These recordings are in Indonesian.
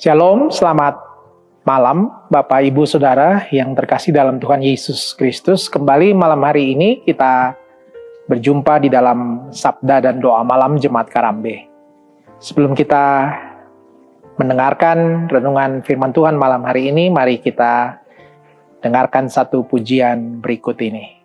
Shalom, selamat malam Bapak Ibu Saudara yang terkasih dalam Tuhan Yesus Kristus. Kembali malam hari ini kita berjumpa di dalam Sabda dan Doa Malam Jemaat Karambe. Sebelum kita mendengarkan renungan firman Tuhan malam hari ini, mari kita dengarkan satu pujian berikut ini.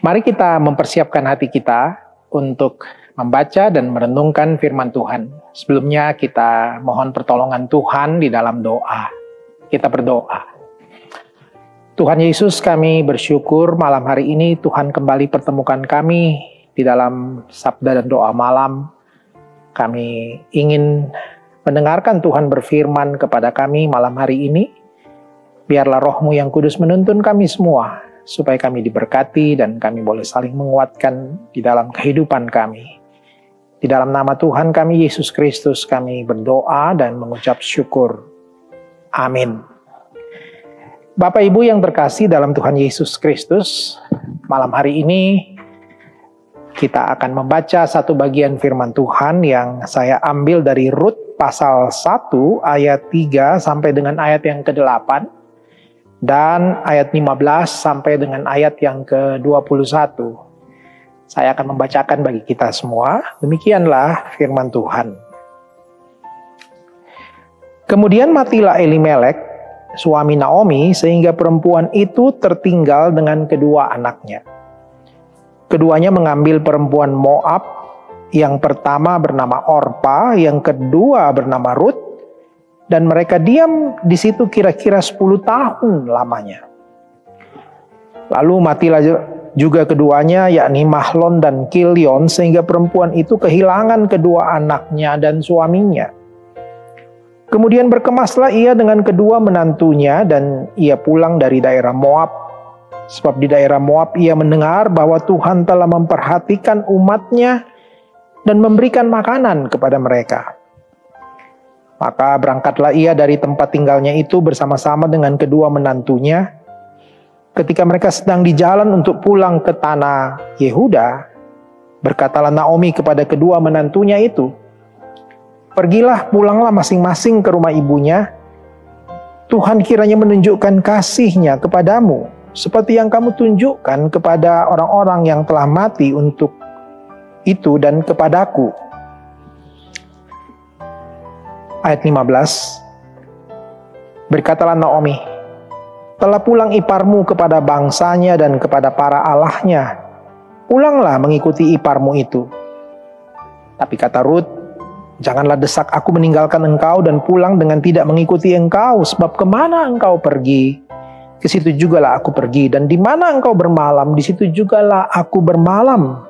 Mari kita mempersiapkan hati kita untuk membaca dan merenungkan firman Tuhan. Sebelumnya kita mohon pertolongan Tuhan di dalam doa. Kita berdoa. Tuhan Yesus, kami bersyukur malam hari ini Tuhan kembali pertemukan kami di dalam sabda dan doa malam. Kami ingin mendengarkan Tuhan berfirman kepada kami malam hari ini. Biarlah Roh-Mu yang kudus menuntun kami semua, supaya kami diberkati dan kami boleh saling menguatkan di dalam kehidupan kami. Di dalam nama Tuhan kami Yesus Kristus kami berdoa dan mengucap syukur. Amin. Bapak Ibu yang terkasih dalam Tuhan Yesus Kristus, malam hari ini kita akan membaca satu bagian firman Tuhan yang saya ambil dari Rut pasal 1 ayat 3 sampai dengan ayat yang ke-8 dan ayat 15 sampai dengan ayat yang ke-21. Saya akan membacakan bagi kita semua. Demikianlah firman Tuhan. Kemudian matilah Elimelek, suami Naomi, sehingga perempuan itu tertinggal dengan kedua anaknya. Keduanya mengambil perempuan Moab, yang pertama bernama Orpa, yang kedua bernama Rut, dan mereka diam di situ kira-kira 10 tahun lamanya. Lalu matilah juga keduanya, yakni Mahlon dan Kilion, sehingga perempuan itu kehilangan kedua anaknya dan suaminya. Kemudian berkemaslah ia dengan kedua menantunya, dan ia pulang dari daerah Moab. Sebab di daerah Moab ia mendengar bahwa Tuhan telah memperhatikan umatnya dan memberikan makanan kepada mereka. Maka berangkatlah ia dari tempat tinggalnya itu bersama-sama dengan kedua menantunya. Ketika mereka sedang di jalan untuk pulang ke tanah Yehuda, berkatalah Naomi kepada kedua menantunya itu, "Pergilah, pulanglah masing-masing ke rumah ibunya. Tuhan kiranya menunjukkan kasih-Nya kepadamu, seperti yang kamu tunjukkan kepada orang-orang yang telah mati untuk itu dan kepadaku." Ayat 15. Berkatalah Naomi, "Telah pulang iparmu kepada bangsanya dan kepada para allahnya. Pulanglah mengikuti iparmu itu." Tapi kata Rut, "Janganlah desak aku meninggalkan engkau dan pulang dengan tidak mengikuti engkau, sebab kemana engkau pergi, ke situ jugalah aku pergi, dan di mana engkau bermalam, di situ jugalah aku bermalam.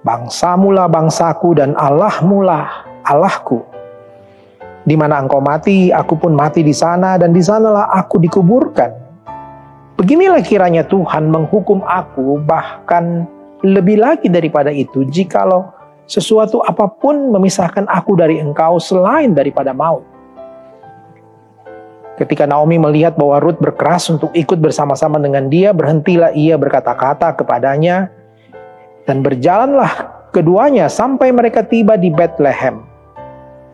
Bangsamu lah bangsaku, dan Allahmu lah Allahku. Di mana engkau mati, aku pun mati di sana, dan di sanalah aku dikuburkan. Beginilah kiranya Tuhan menghukum aku, bahkan lebih lagi daripada itu, jikalau sesuatu apapun memisahkan aku dari engkau selain daripada maut." Ketika Naomi melihat bahwa Rut berkeras untuk ikut bersama-sama dengan dia, berhentilah ia berkata-kata kepadanya, dan berjalanlah keduanya sampai mereka tiba di Betlehem.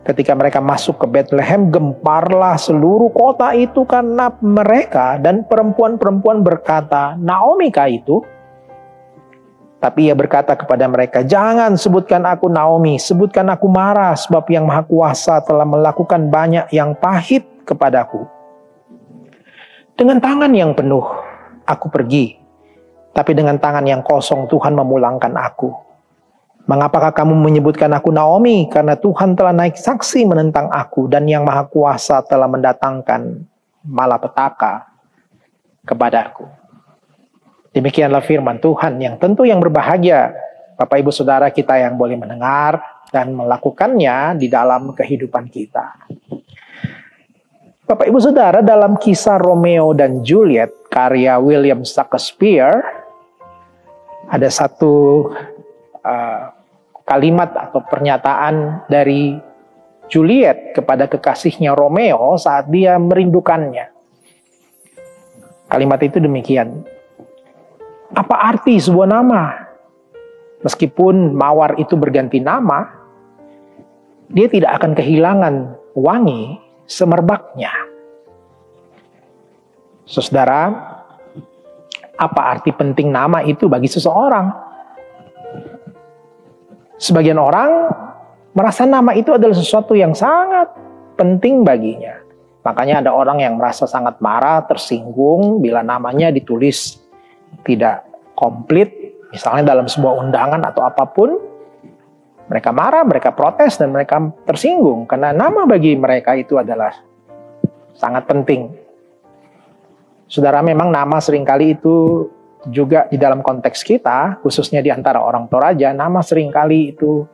Ketika mereka masuk ke Betlehem, gemparlah seluruh kota itu karena mereka, dan perempuan-perempuan berkata, "Naomi kah itu?" Tapi ia berkata kepada mereka, "Jangan sebutkan aku Naomi, sebutkan aku Mara, sebab Yang Maha Kuasa telah melakukan banyak yang pahit kepadaku. Dengan tangan yang penuh aku pergi, tapi dengan tangan yang kosong Tuhan memulangkan aku. Mengapakah kamu menyebutkan aku Naomi? Karena Tuhan telah naik saksi menentang aku, dan Yang Maha Kuasa telah mendatangkan malapetaka kepadaku." Demikianlah firman Tuhan yang tentu yang berbahagia Bapak Ibu Saudara kita yang boleh mendengar dan melakukannya di dalam kehidupan kita. Bapak Ibu Saudara, dalam kisah Romeo dan Juliet karya William Shakespeare, ada satu kalimat atau pernyataan dari Juliet kepada kekasihnya Romeo saat dia merindukannya. Kalimat itu demikian, "Apa arti sebuah nama? Meskipun mawar itu berganti nama, dia tidak akan kehilangan wangi semerbaknya." Saudara, apa arti penting nama itu bagi seseorang? Sebagian orang merasa nama itu adalah sesuatu yang sangat penting baginya. Makanya ada orang yang merasa sangat marah, tersinggung bila namanya ditulis tidak komplit, misalnya dalam sebuah undangan atau apapun. Mereka marah, mereka protes, dan mereka tersinggung karena nama bagi mereka itu adalah sangat penting. Saudara, memang nama seringkali itu juga di dalam konteks kita, khususnya di antara orang Toraja, nama seringkali itu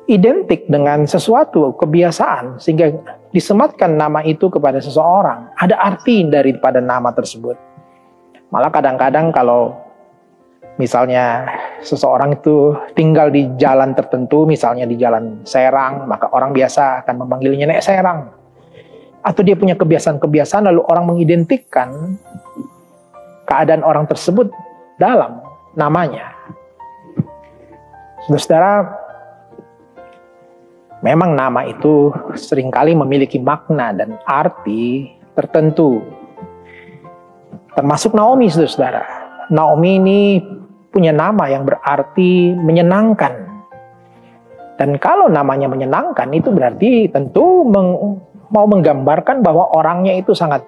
identik dengan sesuatu, kebiasaan, sehingga disematkan nama itu kepada seseorang. Ada arti daripada nama tersebut. Malah kadang-kadang kalau misalnya seseorang itu tinggal di jalan tertentu, misalnya di jalan Serang, maka orang biasa akan memanggilnya Nek Serang. atau dia punya kebiasaan-kebiasaan lalu orang mengidentikan keadaan orang tersebut dalam namanya. Saudara, memang nama itu seringkali memiliki makna dan arti tertentu. Termasuk Naomi, saudara. Naomi ini punya nama yang berarti menyenangkan. Dan kalau namanya menyenangkan itu berarti tentu mau menggambarkan bahwa orangnya itu sangat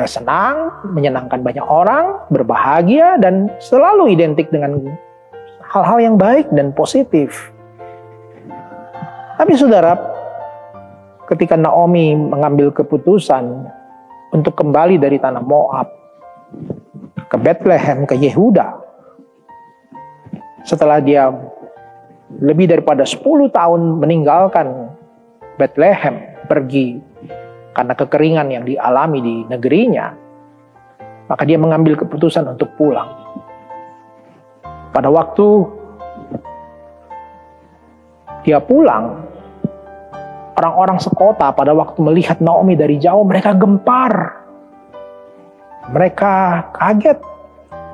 senang, menyenangkan banyak orang, berbahagia, dan selalu identik dengan hal-hal yang baik dan positif. Tapi saudara, ketika Naomi mengambil keputusan untuk kembali dari tanah Moab ke Bethlehem, ke Yehuda, setelah dia lebih daripada 10 tahun meninggalkan Bethlehem, pergi karena kekeringan yang dialami di negerinya, maka dia mengambil keputusan untuk pulang. Pada waktu dia pulang, orang-orang sekota pada waktu melihat Naomi dari jauh, mereka gempar. Mereka kaget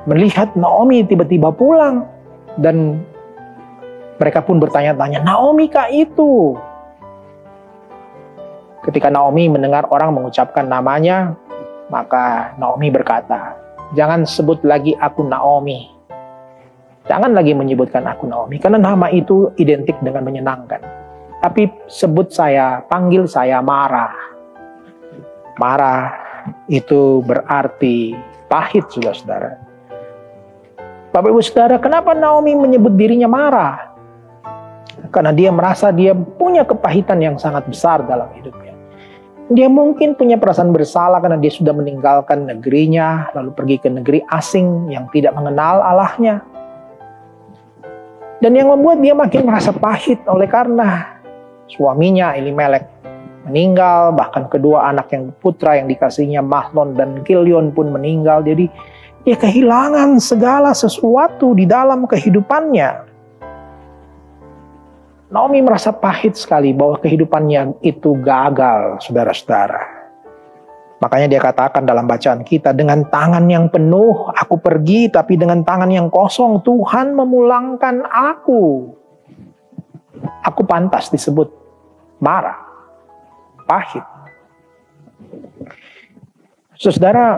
melihat Naomi tiba-tiba pulang. Dan mereka pun bertanya-tanya, Naomi kah itu? Ketika Naomi mendengar orang mengucapkan namanya, maka Naomi berkata, jangan sebut lagi aku Naomi. Jangan lagi menyebutkan aku Naomi, karena nama itu identik dengan menyenangkan. Tapi panggil saya Mara. Mara itu berarti pahit, saudara-saudara. Bapak Ibu Saudara, kenapa Naomi menyebut dirinya Mara? Karena dia merasa dia punya kepahitan yang sangat besar dalam hidupnya. Dia mungkin punya perasaan bersalah karena dia sudah meninggalkan negerinya, lalu pergi ke negeri asing yang tidak mengenal Allahnya. Dan yang membuat dia makin merasa pahit oleh karena suaminya Elimelek meninggal, bahkan kedua anak yang putra yang dikasihnya Mahlon dan Kilion pun meninggal. Jadi dia kehilangan segala sesuatu di dalam kehidupannya. Naomi merasa pahit sekali bahwa kehidupannya itu gagal, saudara-saudara. Makanya dia katakan dalam bacaan kita, dengan tangan yang penuh aku pergi, tapi dengan tangan yang kosong Tuhan memulangkan aku. Aku pantas disebut Mara, pahit. Saudara,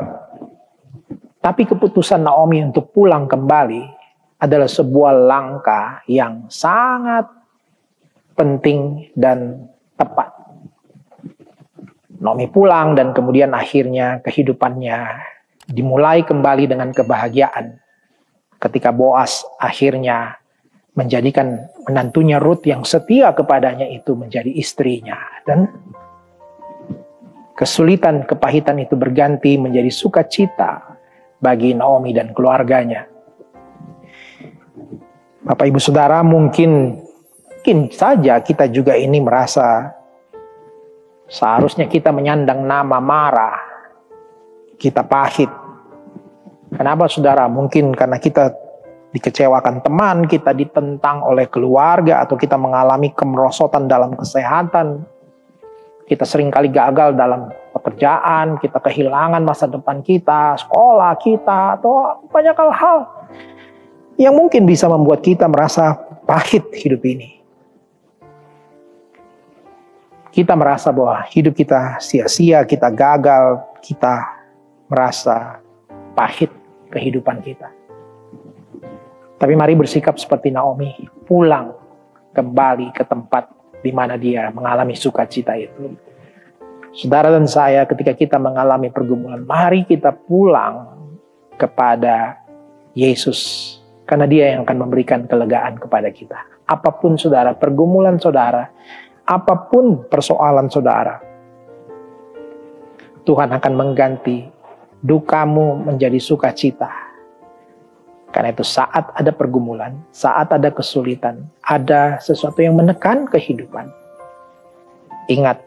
tapi keputusan Naomi untuk pulang kembali adalah sebuah langkah yang sangat penting dan tepat. Naomi pulang dan kemudian akhirnya kehidupannya dimulai kembali dengan kebahagiaan. Ketika Boas akhirnya menjadikan menantunya Ruth yang setia kepadanya itu menjadi istrinya. Dan kesulitan, kepahitan itu berganti menjadi sukacita bagi Naomi dan keluarganya. Bapak Ibu Saudara, mungkin saja kita juga ini merasa seharusnya kita menyandang nama Mara. Kita pahit. Kenapa saudara? Mungkin karena kita dikecewakan teman, kita ditentang oleh keluarga, atau kita mengalami kemerosotan dalam kesehatan. Kita seringkali gagal dalam pekerjaan, kita kehilangan masa depan kita, sekolah kita, atau banyak hal yang mungkin bisa membuat kita merasa pahit hidup ini. Kita merasa bahwa hidup kita sia-sia, kita gagal, kita merasa pahit kehidupan kita. Tapi mari bersikap seperti Naomi, pulang kembali ke tempat di mana dia mengalami sukacita itu. Saudara dan saya, ketika kita mengalami pergumulan, mari kita pulang kepada Yesus. Karena dia yang akan memberikan kelegaan kepada kita. Apapun saudara, pergumulan saudara, apapun persoalan saudara, Tuhan akan mengganti dukamu menjadi sukacita. Karena itu saat ada pergumulan, saat ada kesulitan, ada sesuatu yang menekan kehidupan, ingat,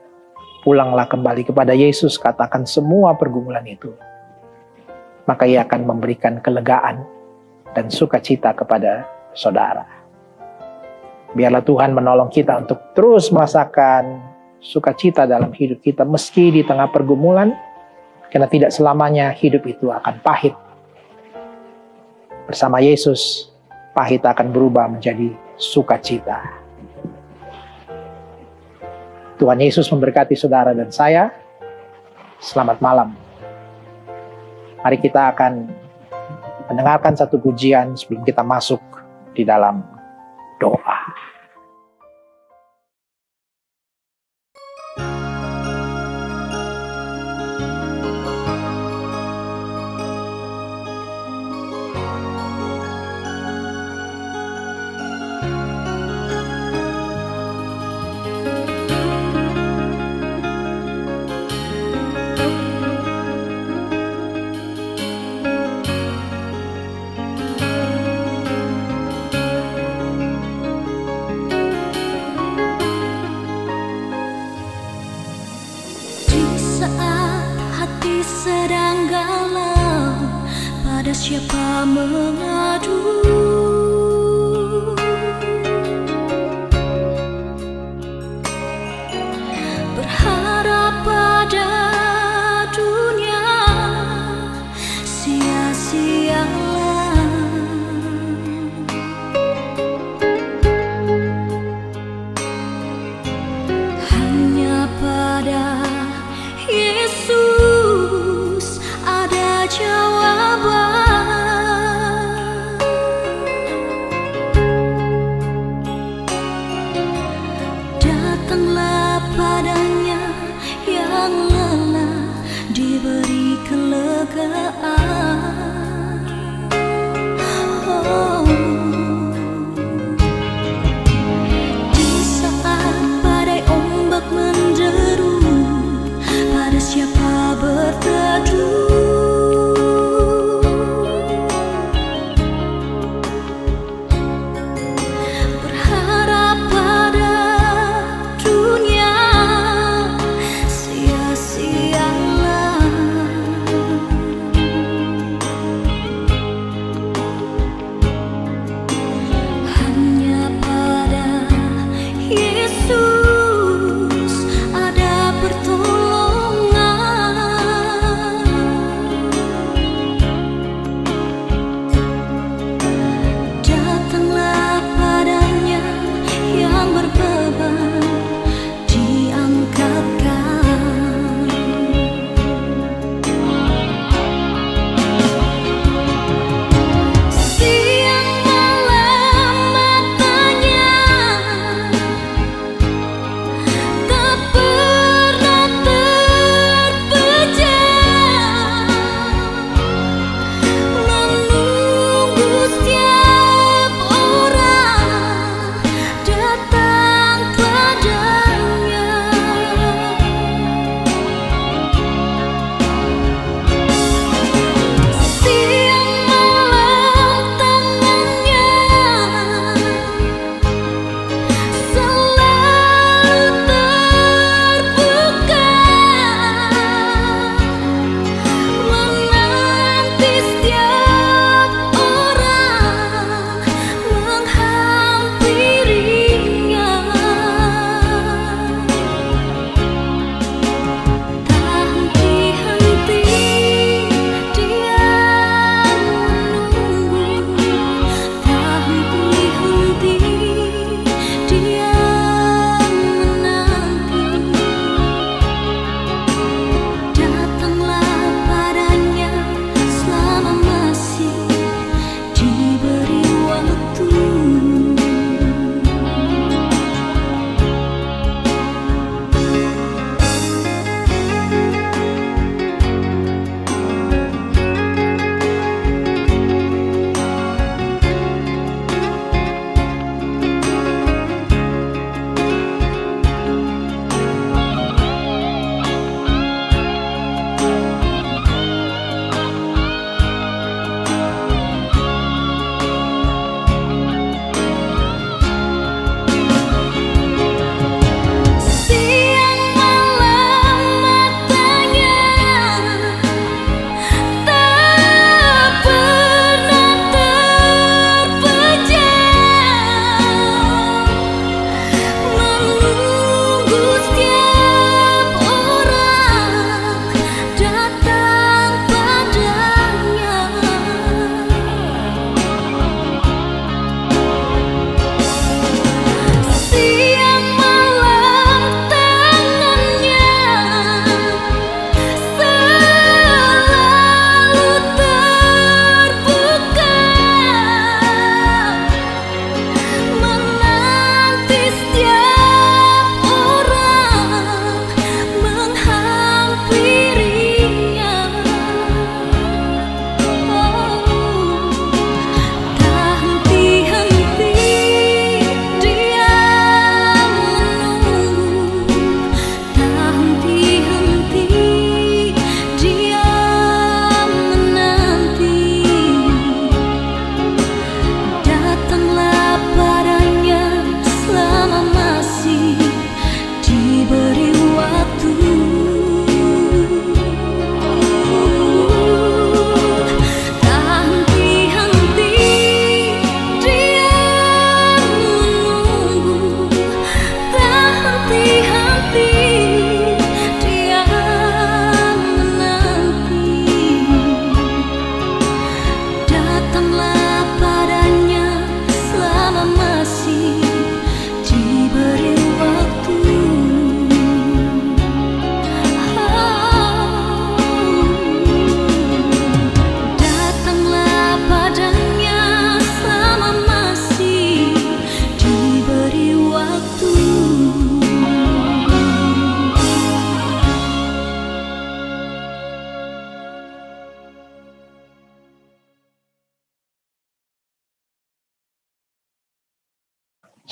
pulanglah kembali kepada Yesus, katakan semua pergumulan itu. Maka ia akan memberikan kelegaan dan sukacita kepada saudara. Biarlah Tuhan menolong kita untuk terus merasakan sukacita dalam hidup kita meski di tengah pergumulan, karena tidak selamanya hidup itu akan pahit. Bersama Yesus, pahit akan berubah menjadi sukacita. Tuhan Yesus memberkati saudara dan saya. Selamat malam. Mari kita akan mendengarkan satu pujian sebelum kita masuk di dalam doa. Sedang galau, pada siapa mengadu? Berharap pada dunia, sia-sialah. Hanya pada Yesus ada jawaban. Datanglah padanya yang lelah, diberi kelegaan. Oh. Di saat badai ombak menderu, pada siapa berteduh? Berharap pada dunia, sia-sialah.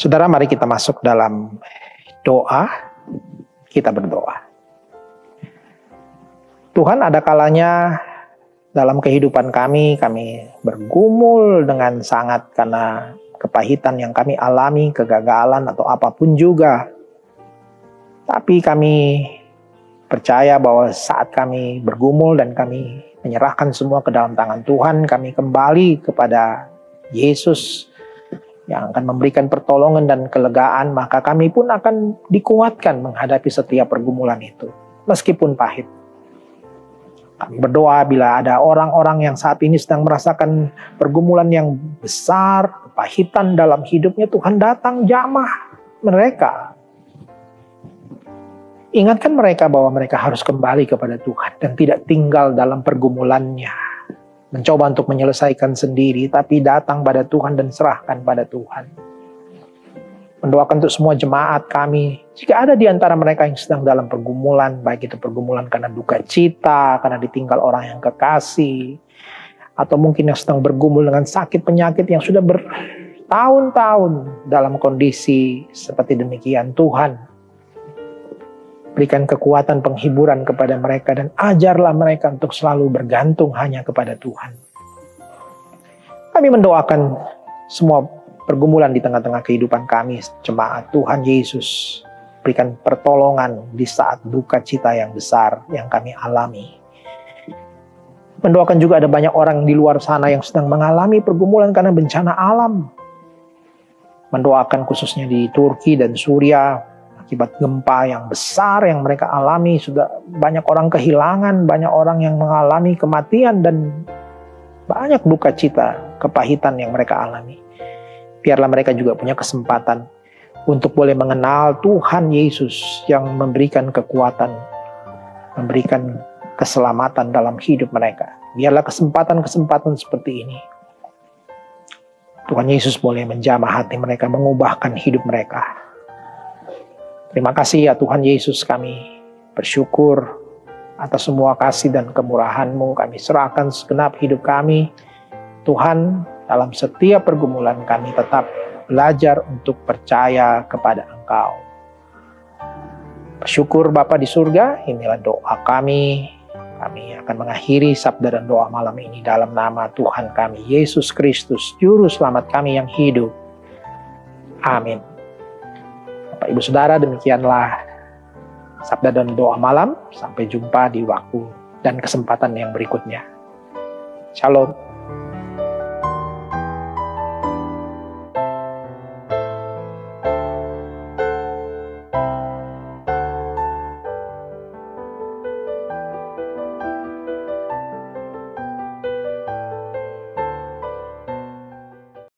Saudara, mari kita masuk dalam doa. Kita berdoa. Tuhan, ada kalanya dalam kehidupan kami bergumul dengan sangat karena kepahitan yang kami alami, kegagalan atau apapun juga. Tapi kami percaya bahwa saat kami bergumul dan kami menyerahkan semua ke dalam tangan Tuhan, kami kembali kepada Yesus yang akan memberikan pertolongan dan kelegaan, maka kami pun akan dikuatkan menghadapi setiap pergumulan itu, meskipun pahit. Kami berdoa bila ada orang-orang yang saat ini sedang merasakan pergumulan yang besar, kepahitan dalam hidupnya, Tuhan datang jamah mereka. Ingatkan mereka bahwa mereka harus kembali kepada Tuhan dan tidak tinggal dalam pergumulannya. Mencoba untuk menyelesaikan sendiri, tapi datang pada Tuhan dan serahkan pada Tuhan. Mendoakan untuk semua jemaat kami, jika ada di antara mereka yang sedang dalam pergumulan, baik itu pergumulan karena duka cita, karena ditinggal orang yang kekasih, atau mungkin yang sedang bergumul dengan sakit penyakit yang sudah bertahun-tahun dalam kondisi seperti demikian, Tuhan, berikan kekuatan penghiburan kepada mereka dan ajarlah mereka untuk selalu bergantung hanya kepada Tuhan. Kami mendoakan semua pergumulan di tengah-tengah kehidupan kami, jemaat Tuhan Yesus, berikan pertolongan di saat duka cita yang besar yang kami alami. Mendoakan juga ada banyak orang di luar sana yang sedang mengalami pergumulan karena bencana alam. Mendoakan khususnya di Turki dan Suriah, akibat gempa yang besar yang mereka alami, sudah banyak orang kehilangan, banyak orang yang mengalami kematian dan banyak duka cita, kepahitan yang mereka alami. Biarlah mereka juga punya kesempatan untuk boleh mengenal Tuhan Yesus yang memberikan kekuatan, memberikan keselamatan dalam hidup mereka. Biarlah kesempatan-kesempatan seperti ini, Tuhan Yesus boleh menjamah hati mereka, mengubahkan hidup mereka. Terima kasih ya Tuhan Yesus, kami bersyukur atas semua kasih dan kemurahan-Mu. Kami serahkan segenap hidup kami. Tuhan, dalam setiap pergumulan kami tetap belajar untuk percaya kepada Engkau. Bersyukur Bapa di surga, inilah doa kami. Kami akan mengakhiri sabda dan doa malam ini dalam nama Tuhan kami, Yesus Kristus, Juru Selamat kami yang hidup. Amin. Bapak Ibu Saudara, demikianlah sabda dan doa malam. Sampai jumpa di waktu dan kesempatan yang berikutnya. Shalom.